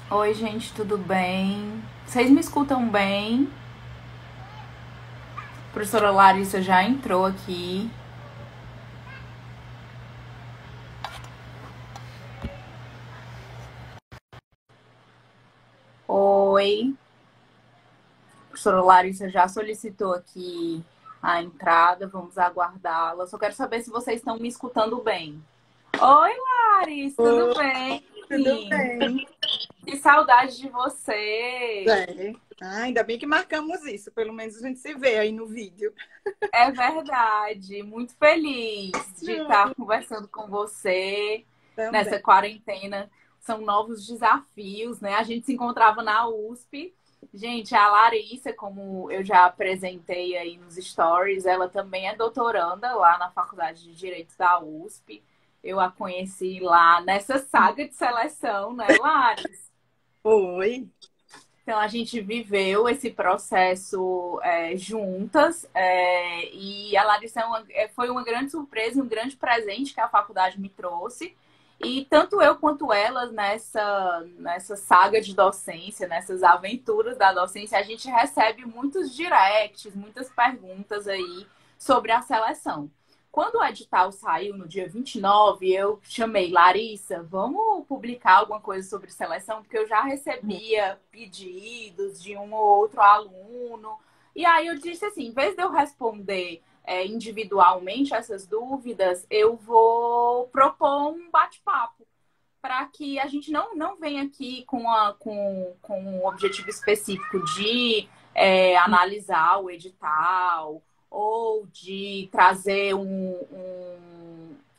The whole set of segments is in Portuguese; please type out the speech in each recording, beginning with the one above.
Oi, gente, tudo bem? Vocês me escutam bem? A professora Larissa já entrou aqui. Oi, a professora Larissa já solicitou aqui a entrada, vamos aguardá-la. Só quero saber se vocês estão me escutando bem. Oi, Larissa, tudo Oi, bem? tudo bem? Que saudade de você! É. Ainda bem que marcamos isso, pelo menos a gente se vê aí no vídeo. É verdade, muito feliz de estar conversando com você Também. nessa quarentena. São novos desafios, né? A gente se encontrava na USP. Gente, a Larissa, como eu já apresentei aí nos stories, ela também é doutoranda lá na Faculdade de Direito da USP. Eu a conheci lá nessa saga de seleção, né, Larissa? Oi. Então, a gente viveu esse processo juntas e a Larissa foi uma grande surpresa e um grande presente que a faculdade me trouxe. E tanto eu quanto elas nessa saga de docência, nessas aventuras da docência, a gente recebe muitos directs, muitas perguntas aí sobre a seleção. Quando o edital saiu no dia 29, eu chamei Larissa, vamos publicar alguma coisa sobre seleção, porque eu já recebia pedidos de um ou outro aluno. E aí eu disse assim, em vez de eu responder individualmente essas dúvidas, eu vou propor um bate-papo para que a gente não venha aqui com um objetivo específico de analisar o edital ou de trazer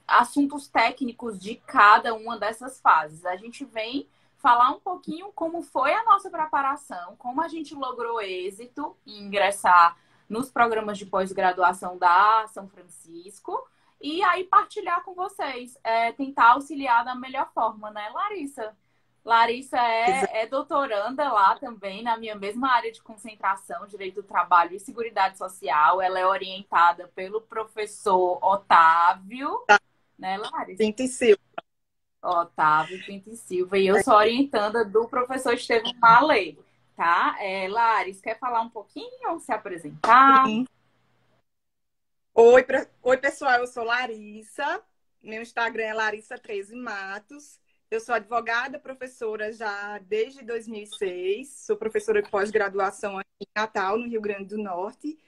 assuntos técnicos de cada uma dessas fases. A gente vem falar um pouquinho como foi a nossa preparação, como a gente logrou êxito em ingressar nos programas de pós-graduação da São Francisco e aí partilhar com vocês, tentar auxiliar da melhor forma, né, Larissa? Larissa é doutoranda lá também, na minha mesma área de concentração, Direito do Trabalho e Seguridade Social. Ela é orientada pelo professor Otávio, né, Larissa? Pinto e Silva. Otávio Pinto e Silva. E eu sou orientanda do professor Estevam Malê, tá? Larissa, quer falar um pouquinho, se apresentar? Sim. Oi, pessoal, eu sou Larissa. Meu Instagram é Larissa13 Matos. Eu sou advogada, professora já desde 2006. Sou professora de pós-graduação aqui em Natal, no Rio Grande do Norte.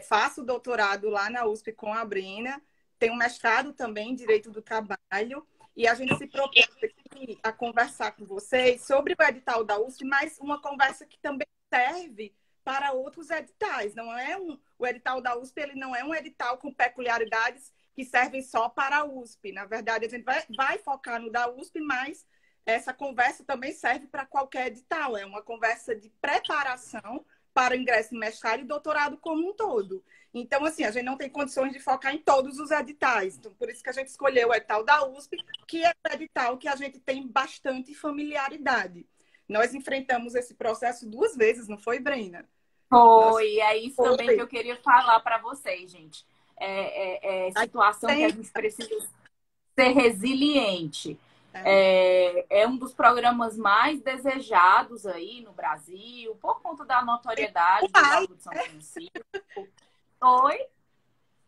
Faço doutorado lá na USP com a Brena. Tenho mestrado também em Direito do Trabalho. E a gente se propôs aqui a conversar com vocês sobre o edital da USP, mas uma conversa que também serve para outros editais. Não é o edital da USP, ele não é um edital com peculiaridades que servem só para a USP. Na verdade, a gente vai focar no da USP, mas essa conversa também serve para qualquer edital. É uma conversa de preparação para o ingresso em mestrado e doutorado como um todo. Então, assim, a gente não tem condições de focar em todos os editais. Então, por isso que a gente escolheu o edital da USP, que é o edital que a gente tem bastante familiaridade. Nós enfrentamos esse processo 2 vezes, não foi, Brena? Nós Foi, é isso também que foi. eu queria falar para vocês, gente. A Situação que a tem, gente precisa ser resiliente. é, É um dos programas mais desejados aí no Brasil, por conta da o notoriedade do mais, Largo de São Francisco. Oi,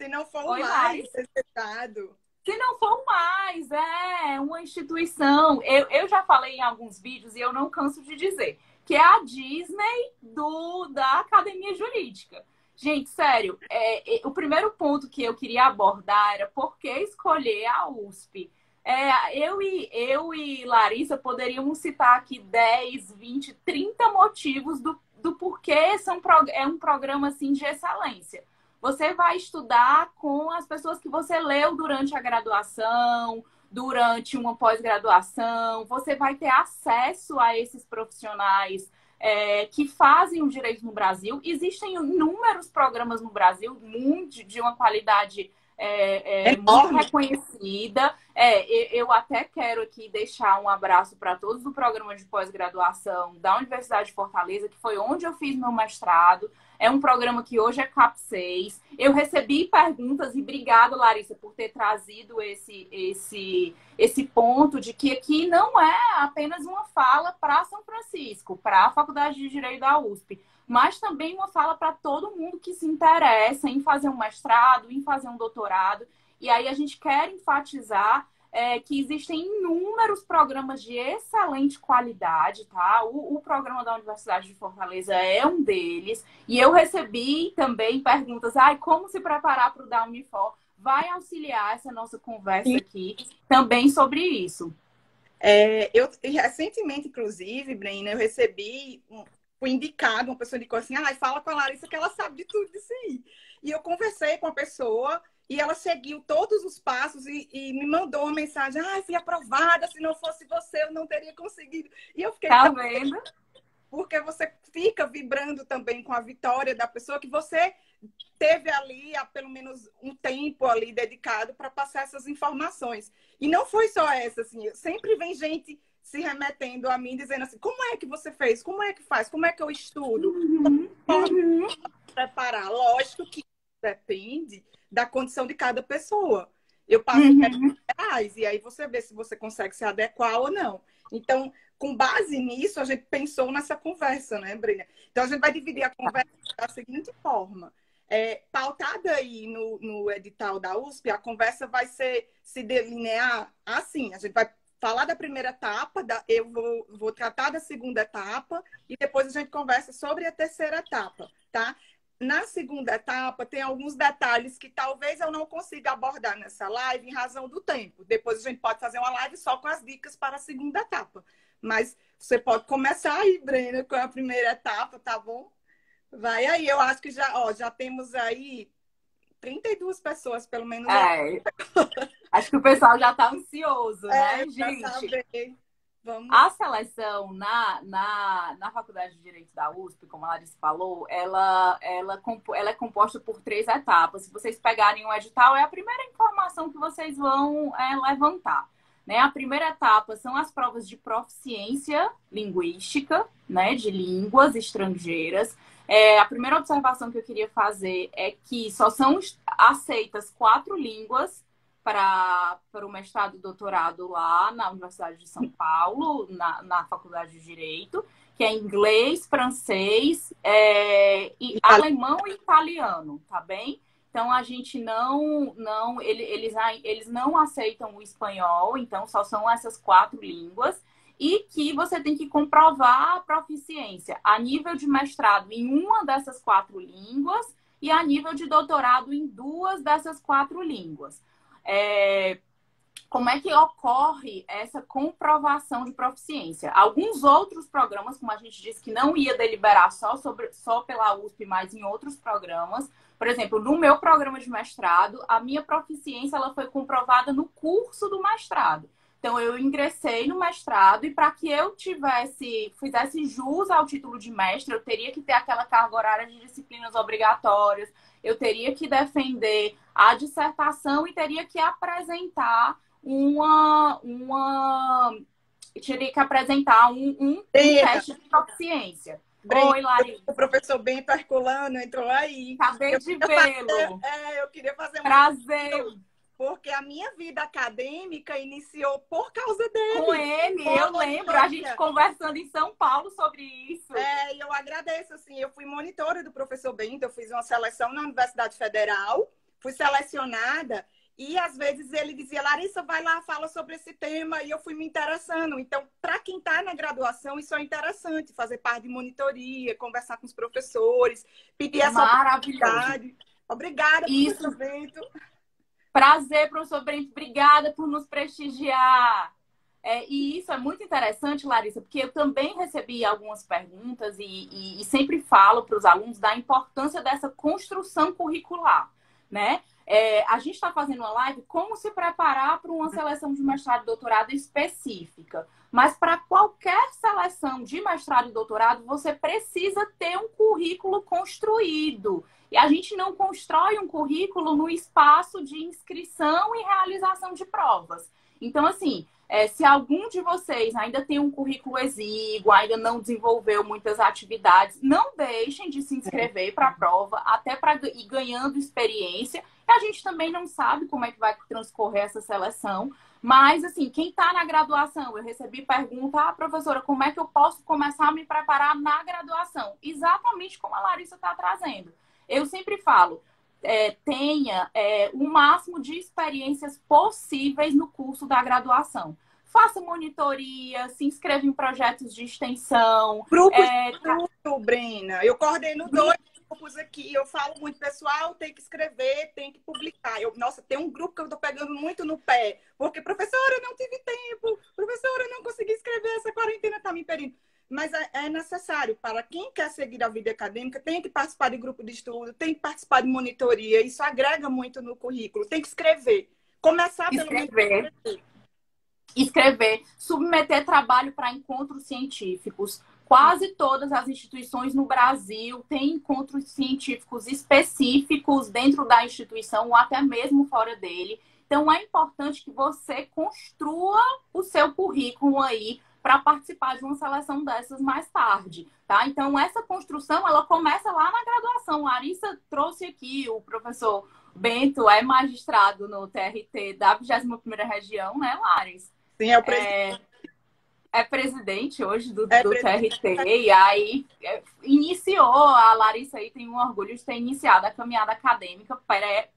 se não for o oi, mais Lares. desejado. Se não for mais, é uma instituição. Eu já falei em alguns vídeos e eu não canso de dizer que é a Disney da Academia Jurídica. Gente, sério, o primeiro ponto que eu queria abordar era por que escolher a USP. Eu e Larissa poderíamos citar aqui 10, 20, 30 motivos do porquê é um programa assim, de excelência. Você vai estudar com as pessoas que você leu durante a graduação, durante uma pós-graduação. Você vai ter acesso a esses profissionais que fazem o direito no Brasil. Existem inúmeros programas no Brasil, muito, de uma qualidade muito Enorme. reconhecida. Eu até quero aqui deixar um abraço para todos do programa de pós-graduação da Universidade de Fortaleza, que foi onde eu fiz meu mestrado. É um programa que hoje é CAP6. Eu recebi perguntas e obrigado, Larissa, por ter trazido esse ponto de que aqui não é apenas uma fala para São Francisco, para a Faculdade de Direito da USP, mas também uma fala para todo mundo que se interessa em fazer um mestrado, em fazer um doutorado. E aí a gente quer enfatizar que existem inúmeros programas de excelente qualidade, tá? O programa da Universidade de Fortaleza é um deles. E eu recebi também perguntas, como se preparar para o da Unifor? Vai auxiliar essa nossa conversa aqui também sobre isso. Eu recentemente, inclusive, Brena, eu recebi, fui indicado, uma pessoa indicou assim, fala com a Larissa que ela sabe de tudo isso aí. E eu conversei com a pessoa e ela seguiu todos os passos e me mandou uma mensagem, fui aprovada, se não fosse você eu não teria conseguido. E eu fiquei... Tá vendo? Porque você fica vibrando também com a vitória da pessoa que você teve ali há pelo menos um tempo ali dedicado para passar essas informações. E não foi só essa, assim, sempre vem gente se remetendo a mim, dizendo assim, como é que você fez? Como é que faz? Como é que eu estudo? Como preparar? Lógico que depende da condição de cada pessoa. Eu passo reais e aí você vê se você consegue se adequar ou não. Então, com base nisso, a gente pensou nessa conversa, né, Brena? Então, a gente vai dividir a conversa da seguinte forma. Pautada aí no edital da USP, a conversa vai se delinear assim. A gente vai falar da primeira etapa, eu vou tratar da segunda etapa e depois a gente conversa sobre a terceira etapa, tá? Na segunda etapa, tem alguns detalhes que talvez eu não consiga abordar nessa live em razão do tempo. Depois a gente pode fazer uma live só com as dicas para a segunda etapa. Mas você pode começar aí, Brena, com a primeira etapa, tá bom? Vai aí, eu acho que já temos aí 32 pessoas, pelo menos. Acho que o pessoal já está ansioso, né, gente? Vamos. A seleção na Faculdade de Direito da USP, como a Larissa falou, ela é composta por 3 etapas. Se vocês pegarem o edital, é a primeira informação que vocês vão levantar. Né? A primeira etapa são as provas de proficiência linguística, né, de línguas estrangeiras. A primeira observação que eu queria fazer é que só são aceitas 4 línguas para o mestrado e doutorado lá na Universidade de São Paulo, na Faculdade de Direito, que é inglês, francês, alemão e italiano, tá bem? Então, a gente eles não aceitam o espanhol, então só são essas 4 línguas, e que você tem que comprovar a proficiência a nível de mestrado em uma dessas 4 línguas e a nível de doutorado em 2 dessas 4 línguas. Como é que ocorre essa comprovação de proficiência? Alguns outros programas, como a gente disse, que não ia deliberar só pela USP, mas em outros programas. Por exemplo, no meu programa de mestrado, a minha proficiência ela foi comprovada no curso do mestrado. Então, eu ingressei no mestrado e para que eu fizesse jus ao título de mestre, eu teria que ter aquela carga horária de disciplinas obrigatórias, eu teria que defender a dissertação e teria que apresentar um teste de proficiência. Oi, Larissa. O professor Bento Herculano entrou aí. Acabei de vê-lo. Eu queria fazer prazer. Porque a minha vida acadêmica iniciou por causa dele. Com ele, eu lembro, a gente conversando em São Paulo sobre isso. E eu agradeço, assim, eu fui monitora do professor Bento, eu fiz uma seleção na Universidade Federal, fui selecionada, e às vezes ele dizia, Larissa, vai lá, fala sobre esse tema, e eu fui me interessando. Então, para quem está na graduação, isso é interessante, fazer parte de monitoria, conversar com os professores, pedir essa oportunidade. Obrigada, professor Bento. Prazer, professor Brento. Obrigada por nos prestigiar. E isso é muito interessante, Larissa, porque eu também recebi algumas perguntas e sempre falo para os alunos da importância dessa construção curricular, né? A gente está fazendo uma live como se preparar para uma seleção de mestrado e doutorado específica. Mas para qualquer seleção de mestrado e doutorado, você precisa ter um currículo construído. E a gente não constrói um currículo no espaço de inscrição e realização de provas. Então, assim, se algum de vocês ainda tem um currículo exíguo, ainda não desenvolveu muitas atividades, não deixem de se inscrever para a prova, até para ir ganhando experiência. A gente também não sabe como é que vai transcorrer essa seleção, mas, assim, quem está na graduação, eu recebi pergunta, professora, como é que eu posso começar a me preparar na graduação? Exatamente como a Larissa está trazendo. Eu sempre falo, tenha o máximo de experiências possíveis no curso da graduação. Faça monitoria, se inscreva em projetos de extensão. Grupos de estudo, Brena. Eu coordeno 2 grupos aqui. Eu falo muito, pessoal, tem que escrever, tem que publicar. Nossa, tem um grupo que eu estou pegando muito no pé. Porque, professora, eu não tive tempo. Professora, eu não consegui escrever, essa quarentena está me impedindo. Mas é necessário, para quem quer seguir a vida acadêmica, tem que participar de grupo de estudo, tem que participar de monitoria. Isso agrega muito no currículo. Tem que escrever. Começar pelo menos escrever, submeter trabalho para encontros científicos. Quase todas as instituições no Brasil têm encontros científicos específicos dentro da instituição ou até mesmo fora dele. Então, é importante que você construa o seu currículo aí para participar de uma seleção dessas mais tarde, tá? Então, essa construção, ela começa lá na graduação. A Larissa trouxe aqui, o professor Bento é magistrado no TRT da 21ª Região, né, Laris? Sim, é o presidente. É presidente hoje do TRT, e aí iniciou, a Larissa aí tem um orgulho de ter iniciado a caminhada acadêmica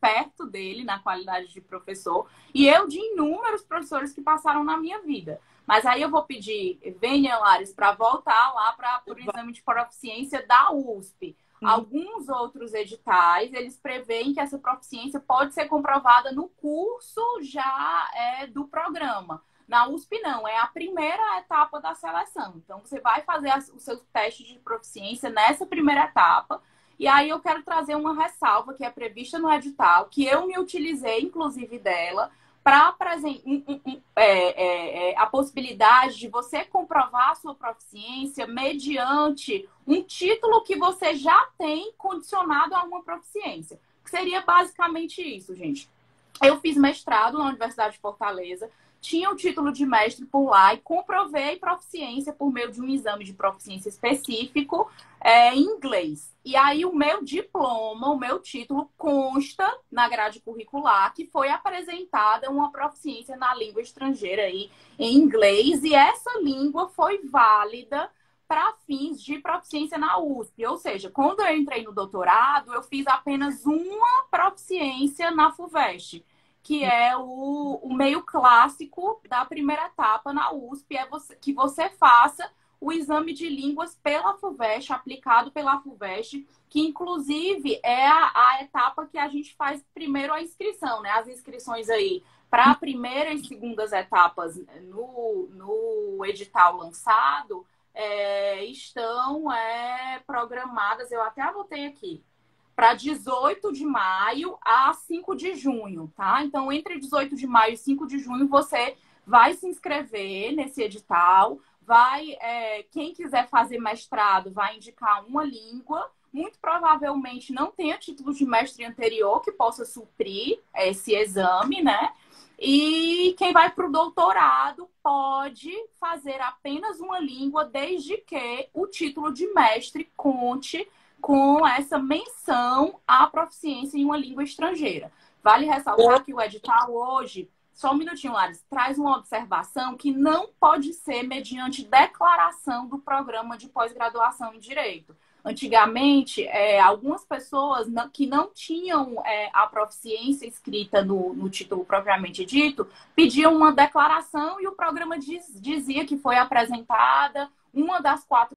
perto dele, na qualidade de professor, e eu de inúmeros professores que passaram na minha vida. Mas aí eu vou pedir, venha, Laris, para voltar lá para o exame de proficiência da USP. Alguns outros editais, eles preveem que essa proficiência pode ser comprovada no curso já do programa. Na USP, não, é a primeira etapa da seleção. Então, você vai fazer o seu teste de proficiência nessa primeira etapa. E aí, eu quero trazer uma ressalva que é prevista no edital, que eu me utilizei, inclusive, dela, para a possibilidade de você comprovar a sua proficiência mediante um título que você já tem condicionado a uma proficiência. Que seria basicamente isso, gente. Eu fiz mestrado na Universidade de Fortaleza, tinha o título de mestre por lá e comprovei proficiência por meio de um exame de proficiência específico em inglês. E aí o meu diploma, o meu título consta na grade curricular que foi apresentada uma proficiência na língua estrangeira aí, em inglês, e essa língua foi válida para fins de proficiência na USP. Ou seja, quando eu entrei no doutorado, eu fiz apenas uma proficiência na FUVEST, que é o meio clássico da primeira etapa na USP, que você faça o exame de línguas pela FUVEST, aplicado pela FUVEST, que inclusive é a etapa que a gente faz primeiro a inscrição, né? As inscrições aí para a primeira e segundas etapas no edital lançado estão programadas, eu até anotei aqui, para 18 de maio a 5 de junho, tá? Então, entre 18 de maio e 5 de junho, você vai se inscrever nesse edital, quem quiser fazer mestrado vai indicar uma língua, muito provavelmente não tenha título de mestre anterior que possa suprir esse exame, né? E quem vai para o doutorado pode fazer apenas uma língua, desde que o título de mestre conte com essa menção à proficiência em uma língua estrangeira. Vale ressaltar que o edital hoje, só um minutinho, Laris, traz uma observação que não pode ser mediante declaração do programa de pós-graduação em Direito. Antigamente, algumas pessoas que não tinham a proficiência escrita no título propriamente dito, pediam uma declaração e o programa dizia que foi apresentada uma das 4